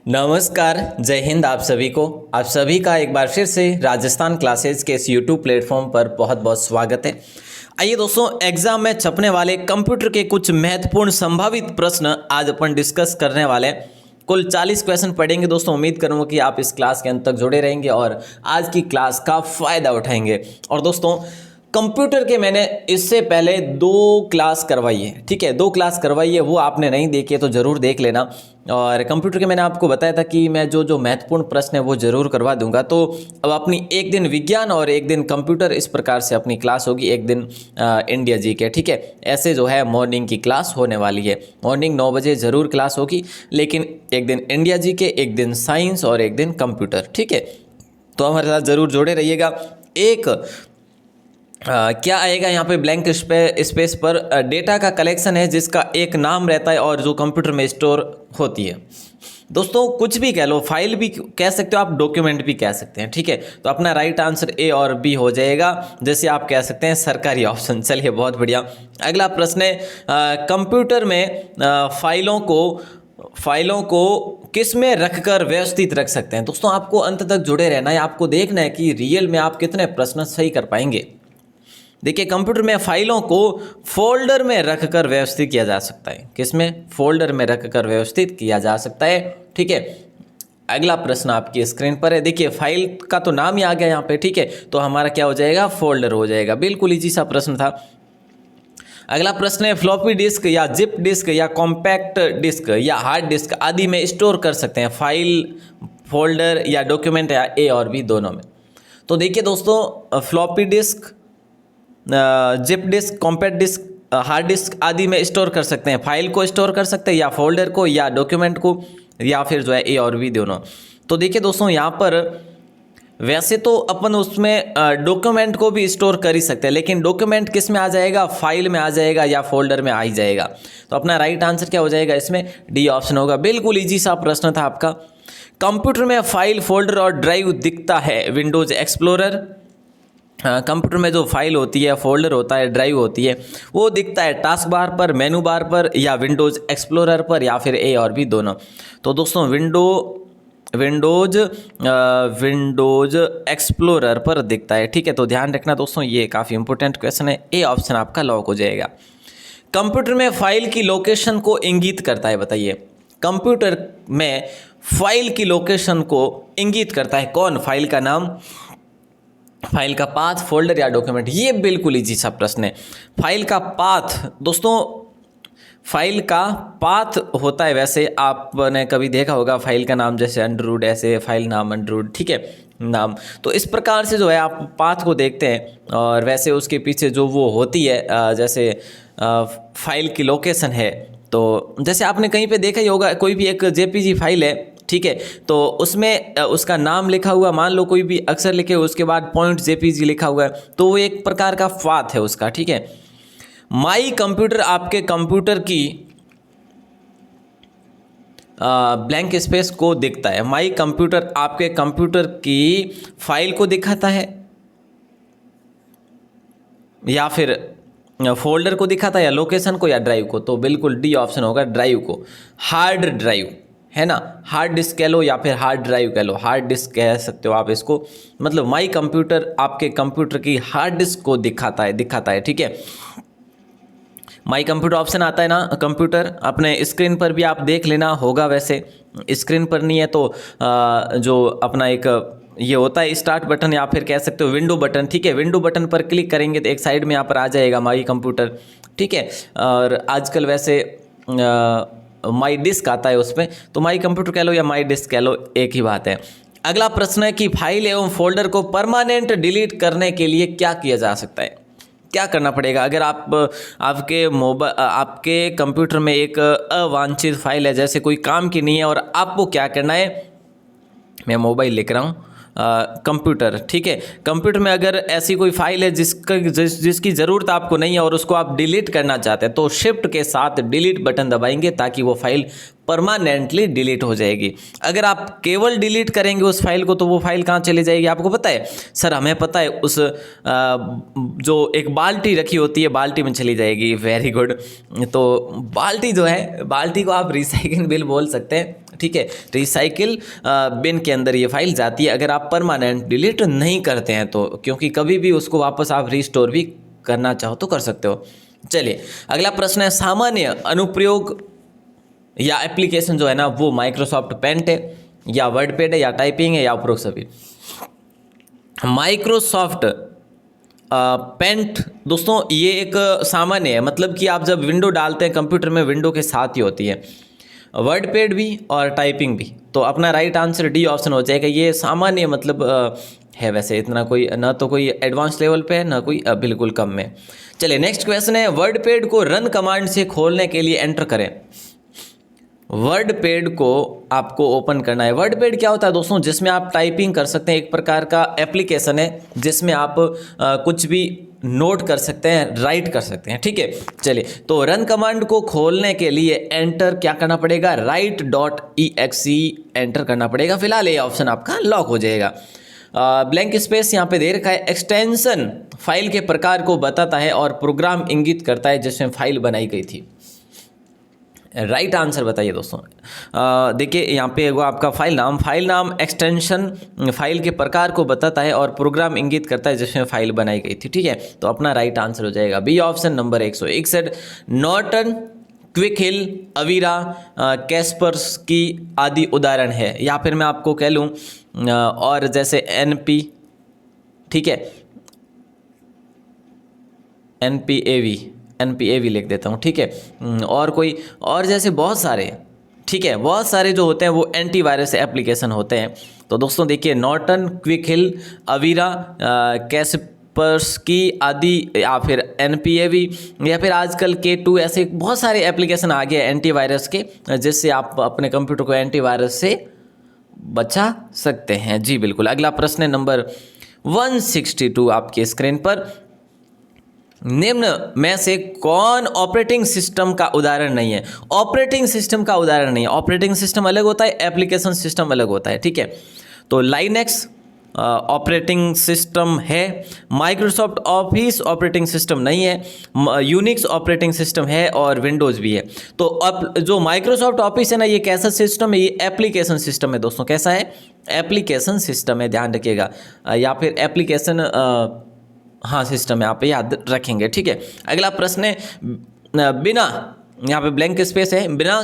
नमस्कार, जय हिंद आप सभी को। आप सभी का एक बार फिर से राजस्थान क्लासेज के इस यूट्यूब प्लेटफॉर्म पर बहुत बहुत स्वागत है। आइए दोस्तों, एग्जाम में छपने वाले कंप्यूटर के कुछ महत्वपूर्ण संभावित प्रश्न आज अपन डिस्कस करने वाले हैं। कुल 40 क्वेश्चन पढ़ेंगे दोस्तों। उम्मीद करूँगा कि आप इस क्लास के अंत तक जुड़े रहेंगे और आज की क्लास का फ़ायदा उठाएंगे। और दोस्तों, कंप्यूटर के मैंने इससे पहले 2 क्लास करवाई है, ठीक है, 2 क्लास करवाई है, वो आपने नहीं देखी है तो ज़रूर देख लेना। और कंप्यूटर के मैंने आपको बताया था कि मैं जो महत्वपूर्ण प्रश्न है वो ज़रूर करवा दूंगा। तो अब अपनी एक दिन विज्ञान और एक दिन कंप्यूटर, इस प्रकार से अपनी क्लास होगी। एक दिन इंडिया जी के, ठीक है, ऐसे जो है मॉर्निंग की क्लास होने वाली है। मॉर्निंग 9 बजे ज़रूर क्लास होगी, लेकिन एक दिन इंडिया जी के, एक दिन साइंस और एक दिन कंप्यूटर, ठीक है। तो हमारे साथ ज़रूर जुड़े रहिएगा। क्या आएगा यहाँ पे ब्लैंक स्पेस पर डेटा का कलेक्शन है जिसका एक नाम रहता है और जो कंप्यूटर में स्टोर होती है। दोस्तों, कुछ भी कह लो, फाइल भी कह सकते हो आप, डॉक्यूमेंट भी कह सकते हैं, ठीक है। तो अपना राइट आंसर ए और बी हो जाएगा। जैसे आप कह सकते हैं सरकारी ऑप्शन। चलिए, बहुत बढ़िया। अगला प्रश्न है, कंप्यूटर में फाइलों को किस में रखकर व्यवस्थित रख सकते हैं। दोस्तों, आपको अंत तक जुड़े रहना है। आपको देखना है कि रियल में आप कितने प्रश्न सही कर पाएंगे। देखिए, कंप्यूटर में फाइलों को फोल्डर में रखकर व्यवस्थित किया जा सकता है। किसमें? फोल्डर में रखकर व्यवस्थित किया जा सकता है, ठीक है। अगला प्रश्न आपकी स्क्रीन पर है। देखिए, फाइल का तो नाम ही आ गया यहाँ पे, ठीक है। तो हमारा क्या हो जाएगा? फोल्डर हो जाएगा। बिल्कुल इजी सा प्रश्न था। अगला प्रश्न है, फ्लॉपी डिस्क या जिप डिस्क या कॉम्पैक्ट डिस्क या हार्ड डिस्क आदि में स्टोर कर सकते हैं फाइल, फोल्डर या डॉक्यूमेंट, या ए और बी दोनों में। तो देखिए दोस्तों, floppy disk, zip disk, compact disk, hard disk आदि में स्टोर कर सकते हैं। फाइल को स्टोर कर सकते हैं, या फोल्डर को, या डॉक्यूमेंट को, या फिर जो है ए और बी दोनों। तो देखिए दोस्तों, यहाँ पर वैसे तो अपन उसमें डॉक्यूमेंट को भी स्टोर कर ही सकते हैं, लेकिन डॉक्यूमेंट किस में आ जाएगा? फाइल में आ जाएगा या फोल्डर में आ ही जाएगा। तो अपना राइट आंसर क्या हो जाएगा इसमें? डी ऑप्शन होगा। बिल्कुल ईजी सा प्रश्न था आपका। कंप्यूटर में फाइल, फोल्डर और ड्राइव दिखता है विंडोज एक्सप्लोरर। कंप्यूटर में जो फाइल होती है, फोल्डर होता है, ड्राइव होती है, वो दिखता है टास्क बार पर, मेनू बार पर, या विंडोज़ एक्सप्लोरर पर, या फिर ए और बी दोनों। तो दोस्तों, विंडोज एक्सप्लोरर पर दिखता है, ठीक है। तो ध्यान रखना दोस्तों, ये काफ़ी इंपॉर्टेंट क्वेश्चन है। ए ऑप्शन आपका लॉक हो जाएगा। कंप्यूटर में फाइल की लोकेशन को इंगित करता है, बताइए। कंप्यूटर में फाइल की लोकेशन को इंगित करता है कौन? फाइल का नाम, फाइल का पाथ, फोल्डर या डॉक्यूमेंट। ये बिल्कुल इजी सा प्रश्न है। फाइल का पाथ, दोस्तों, फाइल का पाथ होता है, वैसे आपने कभी देखा होगा फाइल का नाम, जैसे अंडरवुड, ऐसे फाइल नाम अंडरवुड, ठीक है, नाम। तो इस प्रकार से जो है आप पाथ को देखते हैं, और वैसे उसके पीछे जो वो होती है, जैसे फाइल की लोकेशन है। तो जैसे आपने कहीं पे देखा ही होगा, कोई भी एक जेपीजी फाइल है, ठीक है, तो उसमें उसका नाम लिखा हुआ, मान लो कोई भी अक्षर लिखे, उसके बाद .jpg लिखा हुआ है, तो वो एक प्रकार का पाथ है उसका, ठीक है। माई कंप्यूटर आपके कंप्यूटर की ब्लैंक स्पेस को दिखता है। माई कंप्यूटर आपके कंप्यूटर की फाइल को दिखाता है, या फिर फोल्डर को दिखाता है, या लोकेशन को, या ड्राइव को। तो बिल्कुल डी ऑप्शन होगा, ड्राइव को। हार्ड ड्राइव है ना, हार्ड डिस्क कह लो या फिर हार्ड ड्राइव कह लो, हार्ड डिस्क कह सकते हो आप इसको। मतलब माई कंप्यूटर आपके कंप्यूटर की हार्ड डिस्क को दिखाता है, ठीक है। माई कंप्यूटर ऑप्शन आता है ना, कंप्यूटर अपने स्क्रीन पर भी आप देख लेना होगा। वैसे स्क्रीन पर नहीं है तो जो अपना एक ये होता है स्टार्ट बटन, या फिर कह सकते हो विंडो बटन, ठीक है। विंडो बटन पर क्लिक करेंगे तो एक साइड में यहाँ पर आ जाएगा माई कंप्यूटर, ठीक है। और आजकल वैसे माई डिस्क आता है उसमें, तो माई कंप्यूटर कह लो या माई डिस्क कह लो, एक ही बात है। अगला प्रश्न है कि फाइल एवं फोल्डर को परमानेंट डिलीट करने के लिए क्या किया जा सकता है? क्या करना पड़ेगा? अगर आपके कंप्यूटर में एक अवांछित फाइल है, जैसे कोई काम की नहीं है, और आपको क्या करना है, मैं मोबाइल लिख रहा हूँ, कंप्यूटर, ठीक है। कंप्यूटर में अगर ऐसी कोई फाइल है जिसकी ज़रूरत आपको नहीं है और उसको आप डिलीट करना चाहते हैं, तो शिफ्ट के साथ डिलीट बटन दबाएंगे ताकि वो फाइल परमानेंटली डिलीट हो जाएगी। अगर आप केवल डिलीट करेंगे उस फाइल को, तो वो फाइल कहाँ चली जाएगी आपको पता है? सर हमें पता है, उस जो एक बाल्टी रखी होती है, बाल्टी में चली जाएगी। Very good. तो बाल्टी जो है, बाल्टी को आप रिसाइकिल बिन बोल सकते हैं, ठीक है, रिसाइकिल बिन के अंदर ये फाइल जाती है अगर आप परमानेंट डिलीट नहीं करते हैं तो, क्योंकि कभी भी उसको वापस आप रिस्टोर भी करना चाहो तो कर सकते हो। चलिए अगला प्रश्न है, सामान्य अनुप्रयोग या एप्लीकेशन जो है ना वो माइक्रोसॉफ्ट पेंट है या वर्डपैड है या टाइपिंग है या उपरोक्त सभी। माइक्रोसॉफ्ट पेंट दोस्तों ये एक सामान्य है, मतलब कि आप जब विंडो डालते हैं कंप्यूटर में विंडो के साथ ही होती है, वर्डपैड भी और टाइपिंग भी। तो अपना राइट आंसर डी ऑप्शन हो जाएगा। ये सामान्य मतलब है, वैसे इतना कोई ना तो कोई एडवांस लेवल पे है ना कोई बिल्कुल कम में। चलिए नेक्स्ट क्वेश्चन है, वर्डपैड को रन कमांड से खोलने के लिए एंटर करें। वर्डपैड को आपको ओपन करना है। वर्डपैड क्या होता है दोस्तों, जिसमें आप टाइपिंग कर सकते हैं, एक प्रकार का एप्लीकेशन है जिसमें आप कुछ भी नोट कर सकते हैं, राइट कर सकते हैं, ठीक है। चलिए तो रन कमांड को खोलने के लिए एंटर क्या करना पड़ेगा, write.exe एंटर करना पड़ेगा। फिलहाल ये ऑप्शन आपका लॉक हो जाएगा। ब्लैंक स्पेस यहाँ पे दे रखा है, एक्सटेंशन फाइल के प्रकार को बताता है और प्रोग्राम इंगित करता है जिसमें फाइल बनाई गई थी। राइट आंसर बताइए दोस्तों। देखिए यहाँ पे वो आपका फाइल नाम एक्सटेंशन फाइल के प्रकार को बताता है और प्रोग्राम इंगित करता है जिसमें फाइल बनाई गई थी, ठीक है। तो अपना राइट आंसर हो जाएगा B option number 161। Norton, Quick Heal, Avira, Kaspersky आदि उदाहरण है, या फिर मैं आपको कह लूँ और जैसे NP, ठीक है, NPAV लिख देता हूँ, ठीक है। और कोई और जैसे बहुत सारे, ठीक है, बहुत सारे जो होते हैं वो एंटीवायरस एप्लीकेशन होते हैं। तो दोस्तों देखिए Norton, Quick Heal, Avira, Kaspersky आदि या फिर NPAV या फिर आजकल K2, ऐसे बहुत सारे एप्लीकेशन आ गए एंटीवायरस के जिससे आप अपने कंप्यूटर को एंटीवायरस से बचा सकते हैं। जी बिल्कुल। अगला प्रश्न है नंबर 162 आपके स्क्रीन पर, निम्न में से कौन ऑपरेटिंग सिस्टम का उदाहरण नहीं है। ऑपरेटिंग सिस्टम का उदाहरण नहीं है। ऑपरेटिंग सिस्टम अलग होता है, एप्लीकेशन सिस्टम अलग होता है, ठीक है। तो लाइनेक्स ऑपरेटिंग सिस्टम है, माइक्रोसॉफ्ट ऑफिस ऑपरेटिंग सिस्टम नहीं है, यूनिक्स ऑपरेटिंग सिस्टम है और विंडोज़ भी है। तो अब जो माइक्रोसॉफ्ट ऑफिस है ना, ये कैसा सिस्टम है, ये एप्लीकेशन सिस्टम है दोस्तों। कैसा है, एप्लीकेशन सिस्टम है, ध्यान रखिएगा, या फिर एप्लीकेशन हाँ सिस्टम है, आप याद रखेंगे, ठीक है। अगला प्रश्न है, बिना, यहाँ पे ब्लैंक स्पेस है, बिना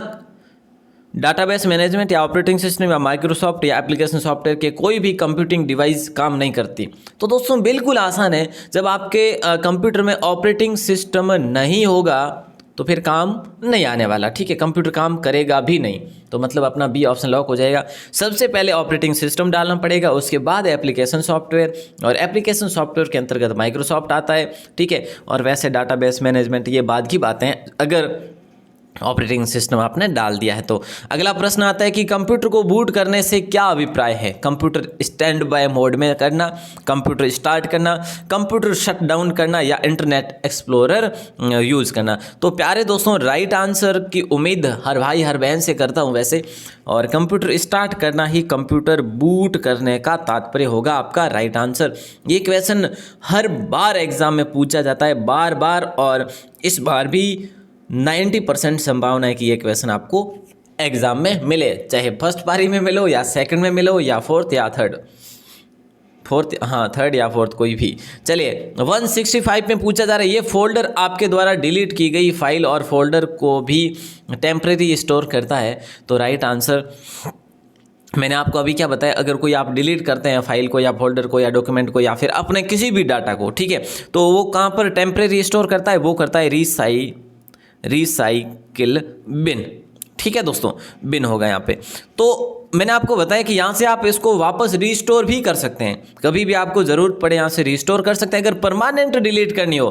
डाटाबेस मैनेजमेंट या ऑपरेटिंग सिस्टम या माइक्रोसॉफ्ट या एप्लीकेशन सॉफ्टवेयर के कोई भी कंप्यूटिंग डिवाइस काम नहीं करती। तो दोस्तों बिल्कुल आसान है, जब आपके कंप्यूटर में ऑपरेटिंग सिस्टम नहीं होगा तो फिर काम नहीं आने वाला, ठीक है, कंप्यूटर काम करेगा भी नहीं। तो मतलब अपना बी ऑप्शन लॉक हो जाएगा। सबसे पहले ऑपरेटिंग सिस्टम डालना पड़ेगा, उसके बाद एप्लीकेशन सॉफ्टवेयर, और एप्लीकेशन सॉफ्टवेयर के अंतर्गत माइक्रोसॉफ्ट आता है, ठीक है। और वैसे डाटाबेस मैनेजमेंट ये बाद की बातें हैं अगर ऑपरेटिंग सिस्टम आपने डाल दिया है तो। अगला प्रश्न आता है कि कंप्यूटर को बूट करने से क्या अभिप्राय है। कंप्यूटर स्टैंड बाय मोड में करना, कंप्यूटर स्टार्ट करना, कंप्यूटर शट डाउन करना या इंटरनेट एक्सप्लोरर यूज़ करना। तो प्यारे दोस्तों राइट आंसर की उम्मीद हर भाई हर बहन से करता हूं वैसे, और कंप्यूटर स्टार्ट करना ही कंप्यूटर बूट करने का तात्पर्य होगा आपका राइट आंसर। ये क्वेश्चन हर बार एग्जाम में पूछा जाता है, बार बार, और इस बार भी 90% संभावना है कि ये क्वेश्चन आपको एग्जाम में मिले, चाहे फर्स्ट पारी में मिलो या सेकंड में मिलो या फोर्थ या थर्ड, थर्ड या फोर्थ कोई भी। चलिए 165 में पूछा जा रहा है, ये फोल्डर आपके द्वारा डिलीट की गई फाइल और फोल्डर को भी टेम्परेरी स्टोर करता है। तो राइट आंसर मैंने आपको अभी क्या बताया, अगर कोई आप डिलीट करते हैं फाइल को या फोल्डर को या डॉक्यूमेंट को या फिर अपने किसी भी डाटा को, ठीक है, तो वो कहाँ पर टेम्परेरी स्टोर करता है, वो करता है रिसाइकिल बिन, ठीक है दोस्तों, बिन होगा यहाँ पे। तो मैंने आपको बताया कि यहाँ से आप इसको वापस रिस्टोर भी कर सकते हैं, कभी भी आपको ज़रूरत पड़े यहाँ से रिस्टोर कर सकते हैं। अगर परमानेंट डिलीट करनी हो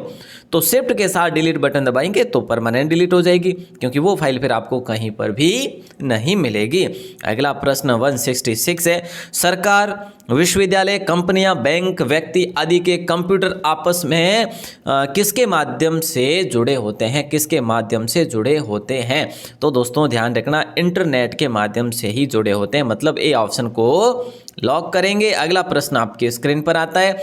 तो शिफ्ट के साथ डिलीट बटन दबाएंगे तो परमानेंट डिलीट हो जाएगी, क्योंकि वो फाइल फिर आपको कहीं पर भी नहीं मिलेगी। अगला प्रश्न 166 है, सरकार, विश्वविद्यालय, कंपनियां, बैंक, व्यक्ति आदि के कंप्यूटर आपस में किसके माध्यम से जुड़े होते हैं, किसके माध्यम से जुड़े होते हैं। तो दोस्तों ध्यान रखना, इंटरनेट के माध्यम से ही जुड़े होते हैं, मतलब ए ऑप्शन को लॉक करेंगे। अगला प्रश्न आपके स्क्रीन पर आता है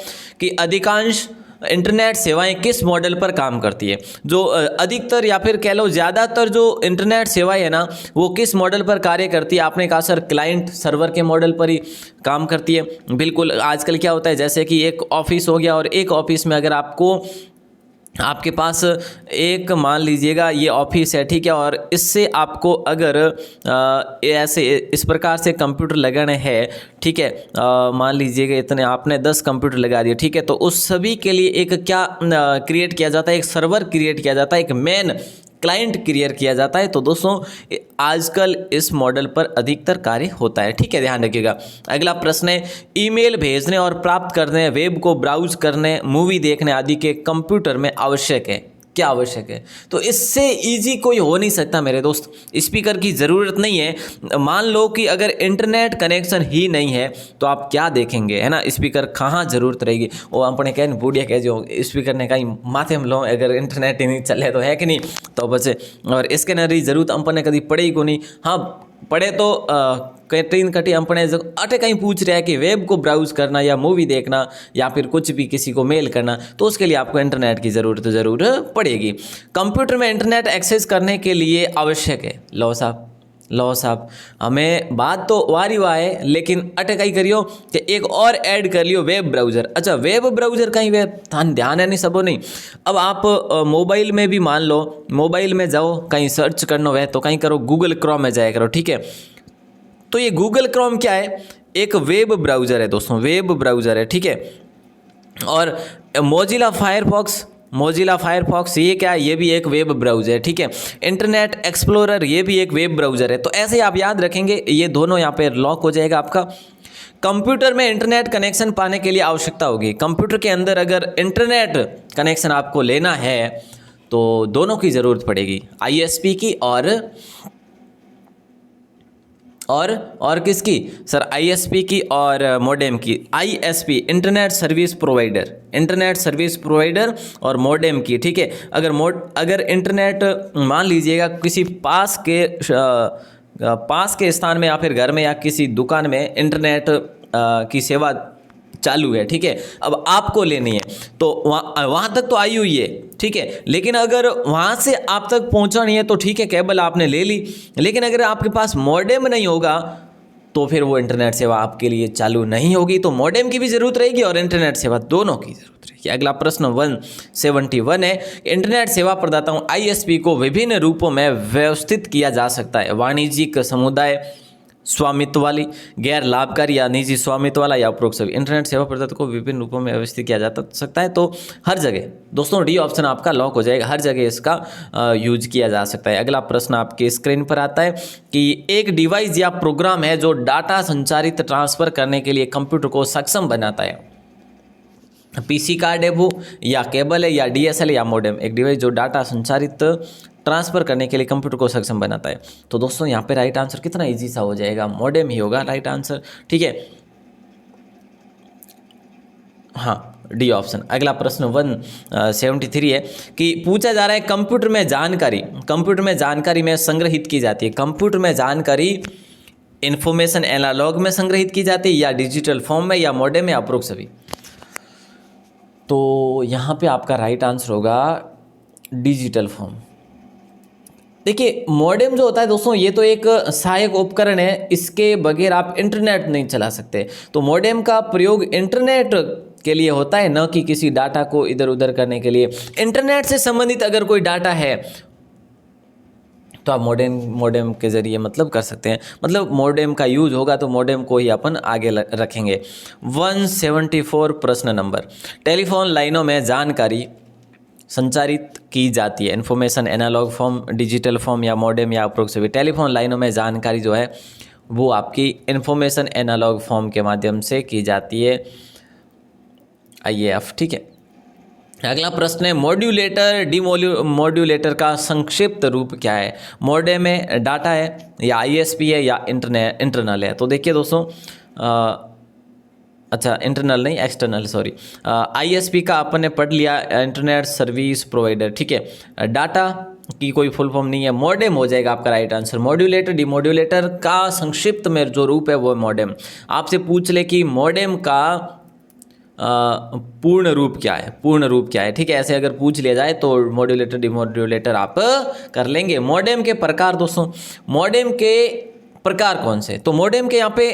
कि अधिकांश इंटरनेट सेवाएं किस मॉडल पर काम करती है। जो अधिकतर या फिर कह लो ज़्यादातर जो इंटरनेट सेवाएं है ना, वो किस मॉडल पर कार्य करती है। आपने कहा सर क्लाइंट सर्वर के मॉडल पर ही काम करती है। बिल्कुल, आजकल क्या होता है, जैसे कि एक ऑफिस हो गया और एक ऑफिस में अगर आपके पास एक मान लीजिएगा ये ऑफिस है, ठीक है, और इससे आपको अगर ऐसे इस प्रकार से कंप्यूटर लगाने हैं, ठीक है, मान लीजिएगा इतने आपने 10 कंप्यूटर लगा दिए, ठीक है, तो उस सभी के लिए एक क्या क्रिएट किया जाता है, एक सर्वर क्रिएट किया जाता है, एक मेन क्लाइंट क्रिएट किया जाता है। तो दोस्तों आजकल इस मॉडल पर अधिकतर कार्य होता है, ठीक है, ध्यान रखिएगा। अगला प्रश्न है, ईमेल भेजने और प्राप्त करने, वेब को ब्राउज करने, मूवी देखने आदि के कंप्यूटर में आवश्यक है, क्या आवश्यक है। तो इससे इजी कोई हो नहीं सकता मेरे दोस्त। स्पीकर की ज़रूरत नहीं है। मान लो कि अगर इंटरनेट कनेक्शन ही नहीं है तो आप क्या देखेंगे, है ना, स्पीकर कहाँ ज़रूरत रहेगी। वो अपने कह बूढ़िया कह जो स्पीकर ने कहीं माथे में लो, अगर इंटरनेट ही नहीं चले तो है कि नहीं, तो बस। और स्कैनर की ज़रूरत अपने कभी पड़ेगी को नहीं। हाँ पढ़े तो कटीन कटी अपने अटे कहीं पूछ रहा है कि वेब को ब्राउज करना या मूवी देखना या फिर कुछ भी किसी को मेल करना, तो उसके लिए आपको इंटरनेट की ज़रूरत ज़रूर पड़ेगी। कंप्यूटर में इंटरनेट एक्सेस करने के लिए आवश्यक है, लो साहब हमें बात तो वारी वाह है, लेकिन अटे कहीं करियो कि एक और ऐड कर लियो वेब ब्राउज़र। अच्छा वेब ब्राउज़र कहीं वेब ध्यान है नहीं सबो नहीं। अब आप मोबाइल में भी मान लो, मोबाइल में जाओ कहीं सर्च करना है तो कहीं करो गूगल क्रोम में जाया करो, ठीक है। तो ये गूगल क्रोम क्या है, एक वेब ब्राउज़र है दोस्तों, वेब ब्राउज़र है, ठीक है। और मोजिला फायरफॉक्स ये क्या है, ये भी एक वेब ब्राउज़र है, ठीक है। इंटरनेट एक्सप्लोरर ये भी एक वेब ब्राउज़र है। तो ऐसे ही आप याद रखेंगे, ये दोनों यहाँ पे लॉक हो जाएगा आपका। कंप्यूटर में इंटरनेट कनेक्शन पाने के लिए आवश्यकता होगी। कंप्यूटर के अंदर अगर इंटरनेट कनेक्शन आपको लेना है तो दोनों की ज़रूरत पड़ेगी, आईएसपी की और किसकी सर, आईएसपी की और मॉडेम की। आईएसपी इंटरनेट सर्विस प्रोवाइडर और मॉडेम की, ठीक है। अगर इंटरनेट मान लीजिएगा किसी पास के स्थान में या फिर घर में या किसी दुकान में इंटरनेट की सेवा चालू है, ठीक है, अब आपको लेनी है तो वहाँ तक तो आई हुई है, ठीक है। लेकिन अगर वहाँ से आप तक पहुँचा नहीं है तो ठीक है, केबल आपने ले ली, लेकिन अगर आपके पास मॉडेम नहीं होगा तो फिर वो इंटरनेट सेवा आपके लिए चालू नहीं होगी। तो मॉडेम की भी ज़रूरत रहेगी और इंटरनेट सेवा दोनों की ज़रूरत रहेगी। अगला प्रश्न 171 है, इंटरनेट सेवा प्रदाताओं आईएसपी को विभिन्न रूपों में व्यवस्थित किया जा सकता है। वाणिज्यिक, समुदाय स्वामित्व वाली, गैर लाभकारी या निजी स्वामित्व वाला या उपरोक्त सभी। इंटरनेट सेवा प्रदाता को विभिन्न रूपों में व्यवस्थित किया जा सकता है। तो हर जगह दोस्तों डी ऑप्शन आपका लॉक हो जाएगा, हर जगह इसका यूज किया जा सकता है। अगला प्रश्न आपके स्क्रीन पर आता है कि एक डिवाइस या प्रोग्राम है जो डाटा संचारित ट्रांसफर करने के लिए कंप्यूटर को सक्षम बनाता है। पीसी कार्ड है वो, या केबल है, या डीएसएल या मॉडेम। एक डिवाइस जो डाटा संचारित ट्रांसफ़र करने के लिए कंप्यूटर को सक्षम बनाता है। तो दोस्तों यहाँ पे राइट आंसर कितना इजी सा हो जाएगा, मॉडेम ही होगा राइट आंसर, ठीक है। हाँ डी ऑप्शन। अगला प्रश्न 173 है कि पूछा जा रहा है कंप्यूटर में जानकारी में संग्रहित की जाती है। कंप्यूटर में जानकारी इंफॉर्मेशन एनालॉग में संग्रहित की जाती है या डिजिटल फॉर्म में या मॉडेम में या उपरोक्त सभी। तो यहाँ पे आपका राइट आंसर होगा डिजिटल फॉर्म। देखिए मॉडेम जो होता है दोस्तों ये तो एक सहायक उपकरण है, इसके बगैर आप इंटरनेट नहीं चला सकते। तो मॉडेम का प्रयोग इंटरनेट के लिए होता है, न कि किसी डाटा को इधर उधर करने के लिए। इंटरनेट से संबंधित अगर कोई डाटा है तो आप मॉडेम के ज़रिए मतलब कर सकते हैं, मतलब मॉडेम का यूज होगा तो मॉडेम को ही अपन आगे रखेंगे। 174 प्रश्न नंबर, टेलीफोन लाइनों में जानकारी संचारित की जाती है। Information analog form, digital form या मॉडेम या उपरोक्त सभी। टेलीफोन लाइनों में जानकारी जो है वो आपकी इन्फॉर्मेशन एनालॉग फॉर्म के माध्यम से की जाती है, IAF, ठीक है। अगला प्रश्न है मॉड्यूलेटर का संक्षिप्त रूप क्या है। मॉडेम में डाटा है या ISP है या इंटरनल है। तो देखिए दोस्तों अच्छा इंटरनल नहीं एक्सटर्नल सॉरी, ISP का अपन ने पढ़ लिया, इंटरनेट सर्विस प्रोवाइडर, ठीक है। डाटा की कोई फुल फॉर्म नहीं है, मॉडेम हो जाएगा आपका राइट आंसर। मॉड्यूलेटर डिमॉड्यूलेटर का संक्षिप्त में जो रूप है वो मॉडेम। आपसे पूछ ले कि मॉडेम का पूर्ण रूप क्या है, पूर्ण रूप क्या है, ठीक है। ऐसे अगर पूछ लिया जाए तो मॉड्यूलेटर डिमॉड्यूलेटर आप कर लेंगे। मॉडेम के प्रकार दोस्तों, मॉडेम के प्रकार कौन से, तो मॉडेम के यहाँ पे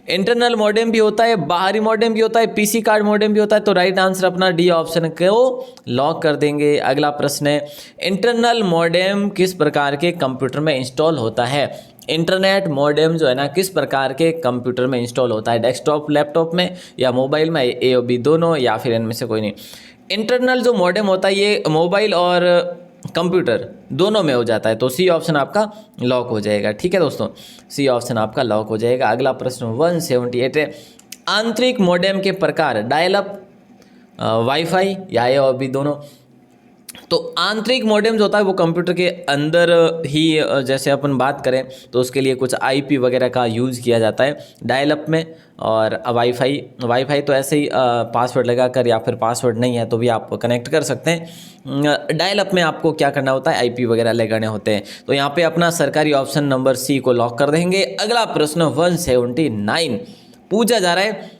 इंटरनल मॉडेम भी होता है, बाहरी मॉडेम भी होता है, पीसी कार्ड मॉडेम भी होता है। तो राइट आंसर अपना डी ऑप्शन को लॉक कर देंगे। अगला प्रश्न है, इंटरनल मॉडेम किस प्रकार के कंप्यूटर में इंस्टॉल होता है। इंटरनेट मॉडेम जो है ना किस प्रकार के कंप्यूटर में इंस्टॉल होता है, डेस्कटॉप लैपटॉप में या मोबाइल में, ए और बी दोनों, या फिर इनमें से कोई नहीं। इंटरनल जो मॉडेम होता है ये मोबाइल और कंप्यूटर दोनों में हो जाता है, तो सी ऑप्शन आपका लॉक हो जाएगा, ठीक है दोस्तों, सी ऑप्शन आपका लॉक हो जाएगा। अगला प्रश्न 178 है, आंतरिक मॉडेम के प्रकार, डायल अप, वाईफाई या ए और बी दोनों। तो आंतरिक मॉडेम जो होता है वो कंप्यूटर के अंदर ही, जैसे अपन बात करें तो उसके लिए कुछ आईपी वगैरह का यूज़ किया जाता है डायल अप में, और वाईफाई तो ऐसे ही पासवर्ड लगाकर, या फिर पासवर्ड नहीं है तो भी आप कनेक्ट कर सकते हैं। डायल अप में आपको क्या करना होता है, आईपी वगैरह लगाने होते हैं। तो यहाँ पे अपना सरकारी ऑप्शन नंबर सी को लॉक कर देंगे। अगला प्रश्न 179 पूछा जा रहा है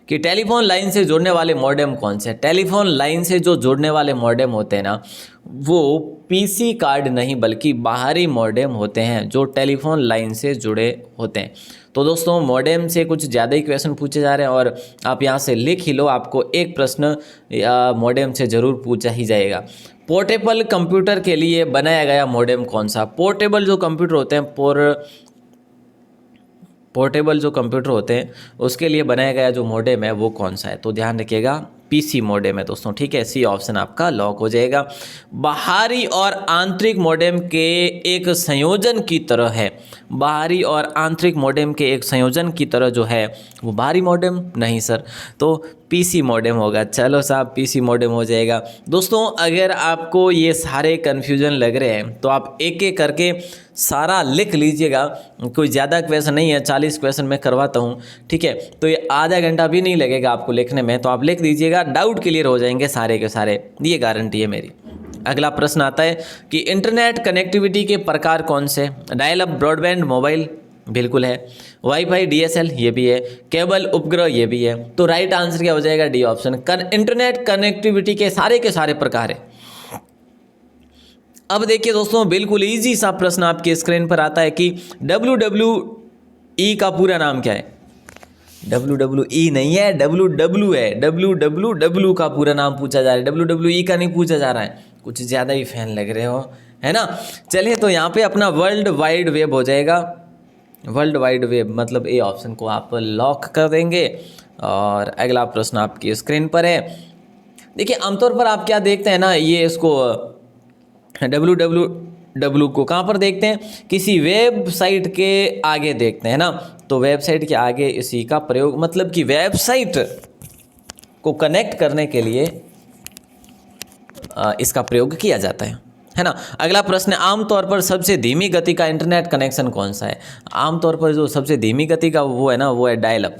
कि टेलीफोन लाइन से जुड़ने वाले मॉडेम कौन से। टेलीफोन लाइन से जो जुड़ने वाले मॉडेम होते हैं ना, वो पीसी कार्ड नहीं बल्कि बाहरी मॉडेम होते हैं जो टेलीफोन लाइन से जुड़े होते हैं। तो दोस्तों मॉडेम से कुछ ज़्यादा ही क्वेश्चन पूछे जा रहे हैं, और आप यहाँ से लिख ही लो, आपको एक प्रश्न मॉडेम से ज़रूर पूछा ही जाएगा। पोर्टेबल कंप्यूटर के लिए बनाया गया मॉडेम कौन सा। पोर्टेबल जो कंप्यूटर होते हैं, पोर्टेबल जो कंप्यूटर होते हैं उसके लिए बनाया गया जो मॉडेम है वो कौन सा है, तो ध्यान रखिएगा पीसी मॉडेम है दोस्तों, ठीक है, सी ऑप्शन आपका लॉक हो जाएगा। बाहरी और आंतरिक मॉडेम के एक संयोजन की तरह है, बाहरी और आंतरिक मॉडेम के एक संयोजन की तरह जो है वो बाहरी मॉडेम नहीं सर, तो पीसी मॉडेम होगा। चलो साहब पीसी मॉडेम हो जाएगा। दोस्तों अगर आपको ये सारे कन्फ्यूजन लग रहे हैं तो आप एक एक करके सारा लिख लीजिएगा, कोई ज़्यादा क्वेश्चन नहीं है, 40 क्वेश्चन मैं करवाता हूँ, ठीक है, तो ये आधा घंटा भी नहीं लगेगा आपको लिखने में, तो आप लिख दीजिएगा, डाउट क्लियर हो जाएंगे सारे के सारे, ये गारंटी है मेरी। अगला प्रश्न आता है कि इंटरनेट कनेक्टिविटी के प्रकार कौन से। डायल अप, ब्रॉडबैंड, मोबाइल, बिल्कुल है। वाईफाई, डीएसएल, ये भी है। केबल, उपग्रह, ये भी है। तो राइट आंसर क्या हो जाएगा, डी ऑप्शन। इंटरनेट कनेक्टिविटी के सारे प्रकार है। अब देखिए दोस्तों बिल्कुल इजी सा प्रश्न आपके स्क्रीन पर आता है कि WWE का पूरा नाम क्या है। WWE नहीं है, WW है, WWW का पूरा नाम पूछा जा रहा है, WWE का नहीं पूछा जा रहा है, कुछ ज़्यादा ही फैन लग रहे हो, है ना। चलिए तो यहाँ पे अपना वर्ल्ड वाइड वेब हो जाएगा, वर्ल्ड वाइड वेब, मतलब ए ऑप्शन को आप लॉक कर देंगे। और अगला प्रश्न आपकी स्क्रीन पर है। देखिए आमतौर पर आप क्या देखते हैं ना, ये इसको WWW को कहाँ पर देखते हैं, किसी वेबसाइट के आगे देखते हैं ना, तो वेबसाइट के आगे इसी का प्रयोग, मतलब कि वेबसाइट को कनेक्ट करने के लिए इसका प्रयोग किया जाता है ना। अगला प्रश्न, आमतौर पर सबसे धीमी गति का इंटरनेट कनेक्शन कौन सा है। आमतौर पर जो सबसे धीमी गति का वो है ना, वो है डायल अप।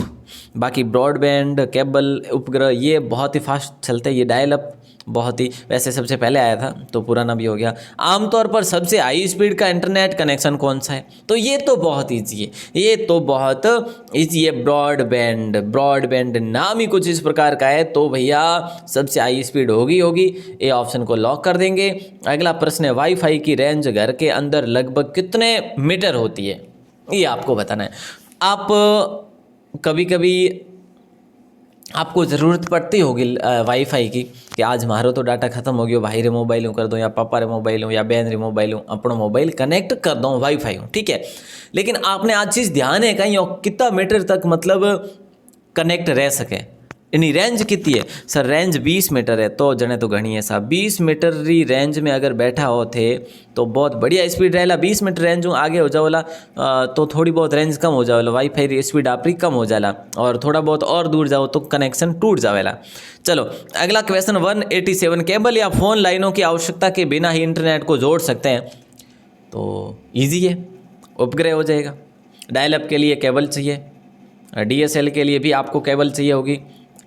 बाकी ब्रॉडबैंड, केबल, उपग्रह ये बहुत ही फास्ट चलते हैं, ये डायल अप बहुत ही वैसे सबसे पहले आया था तो पुराना भी हो गया। आमतौर पर सबसे हाई स्पीड का इंटरनेट कनेक्शन कौन सा है, तो ये तो बहुत ईजी है, ये तो बहुत ईजी है, ब्रॉडबैंड। ब्रॉडबैंड नाम ही कुछ इस प्रकार का है, तो भैया सबसे हाई स्पीड होगी, ए ऑप्शन को लॉक कर देंगे। अगला प्रश्न है, वाईफाई की रेंज घर के अंदर लगभग कितने मीटर होती है, ये आपको बताना है। आप कभी कभी आपको ज़रूरत पड़ती होगी वाईफाई की कि आज मारो तो डाटा खत्म हो गया, भाई रे मोबाइल हूँ कर दो, या पापा रे मोबाइल हूँ, या बहन रे मोबाइल हूँ, अपना मोबाइल कनेक्ट कर दो वाईफाई हूँ, ठीक है। लेकिन आपने आज चीज़ ध्यान है कहीं कितना मीटर तक मतलब कनेक्ट रह सके, यानी रेंज कितनी है सर, रेंज 20 मीटर है, तो जने तो घनी है साहब, 20 मीटर री रेंज में अगर बैठा हो थे तो बहुत बढ़िया स्पीड रहेला। 20 मीटर रेंज आगे हो जाओला तो थोड़ी बहुत रेंज कम हो जावेला, वाईफाई स्पीड आपकी कम हो जाला, और थोड़ा बहुत और दूर जाओ तो कनेक्शन टूट जावेला। चलो अगला क्वेश्चन 187, केबल या फ़ोन लाइनों की आवश्यकता के बिना ही इंटरनेट को जोड़ सकते हैं, तो ईजी है, उपग्रह हो जाएगा। डायल अप के लिए केबल चाहिए, DSL के लिए भी आपको केबल चाहिए होगी,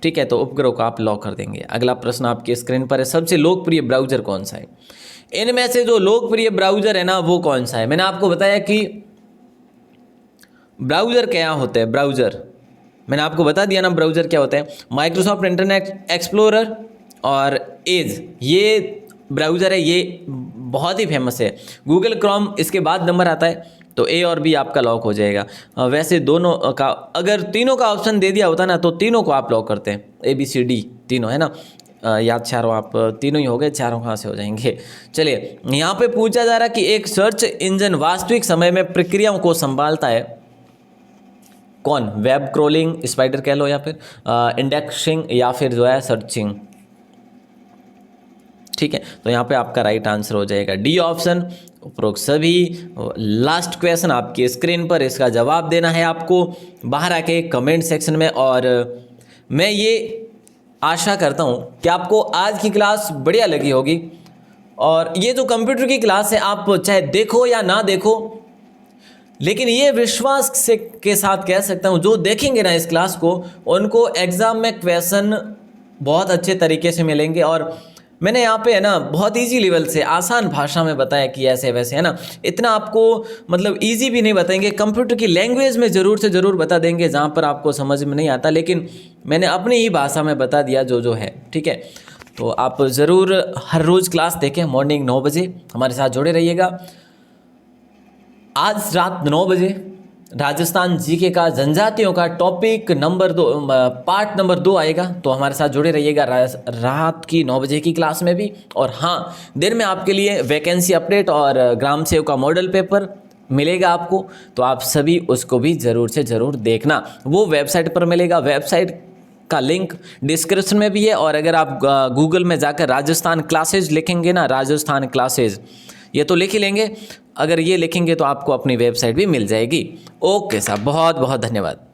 ठीक है, तो उपग्रह को आप लॉक कर देंगे। अगला प्रश्न आपकी स्क्रीन पर है, सबसे लोकप्रिय ब्राउज़र कौन सा है। इनमें से जो लोकप्रिय ब्राउज़र है ना वो कौन सा है। मैंने आपको बताया कि ब्राउज़र क्या होते हैं, ब्राउज़र मैंने आपको बता दिया ना ब्राउज़र क्या होता है। माइक्रोसॉफ्ट इंटरनेट एक्सप्लोरर और एज, ये ब्राउज़र है, ये बहुत ही फेमस है। गूगल क्रोम इसके बाद नंबर आता है, तो ए और बी आपका लॉक हो जाएगा। वैसे दोनों का, अगर तीनों का ऑप्शन दे दिया होता ना तो तीनों को आप लॉक करते हैं, ए बी सी डी तीनों, है ना। याद चारों, आप तीनों ही हो गए, चारों कहाँ से हो जाएंगे। चलिए, यहाँ पे पूछा जा रहा है कि एक सर्च इंजन वास्तविक समय में प्रक्रियाओं को संभालता है, कौन? वेब क्रोलिंग, स्पाइडर कह लो, या फिर इंडेक्सिंग, या फिर जो है सर्चिंग। ठीक है, तो यहाँ पे आपका राइट आंसर हो जाएगा डी ऑप्शन, उपरोक्त सभी। लास्ट क्वेश्चन आपकी स्क्रीन पर, इसका जवाब देना है आपको बाहर आके कमेंट सेक्शन में। और मैं ये आशा करता हूँ कि आपको आज की क्लास बढ़िया लगी होगी। और ये जो कंप्यूटर की क्लास है, आप चाहे देखो या ना देखो, लेकिन ये विश्वास से के साथ कह सकता हूँ, जो देखेंगे ना इस क्लास को, उनको एग्ज़ाम में क्वेश्चन बहुत अच्छे तरीके से मिलेंगे। और मैंने यहाँ पे है ना बहुत इजी लेवल से आसान भाषा में बताया कि ऐसे वैसे, है ना। इतना आपको मतलब इजी भी नहीं बताएंगे, कंप्यूटर की लैंग्वेज में ज़रूर से ज़रूर बता देंगे जहाँ पर आपको समझ में नहीं आता, लेकिन मैंने अपनी ही भाषा में बता दिया जो है। ठीक है, तो आप ज़रूर हर रोज़ क्लास देखें, मॉर्निंग 9 बजे हमारे साथ जुड़े रहिएगा। आज रात 9 बजे राजस्थान जीके का जनजातियों का टॉपिक नंबर 2, पार्ट नंबर 2 आएगा, तो हमारे साथ जुड़े रहिएगा रात की 9 बजे की क्लास में भी। और हाँ, दिन में आपके लिए वैकेंसी अपडेट और ग्राम सेवक का मॉडल पेपर मिलेगा आपको, तो आप सभी उसको भी ज़रूर से ज़रूर देखना। वो वेबसाइट पर मिलेगा, वेबसाइट का लिंक डिस्क्रिप्शन में भी है। और अगर आप गूगल में जाकर राजस्थान क्लासेज लिखेंगे ना, राजस्थान क्लासेज ये तो लिख ही लेंगे, अगर ये लिखेंगे तो आपको अपनी वेबसाइट भी मिल जाएगी। ओके साहब, बहुत बहुत धन्यवाद।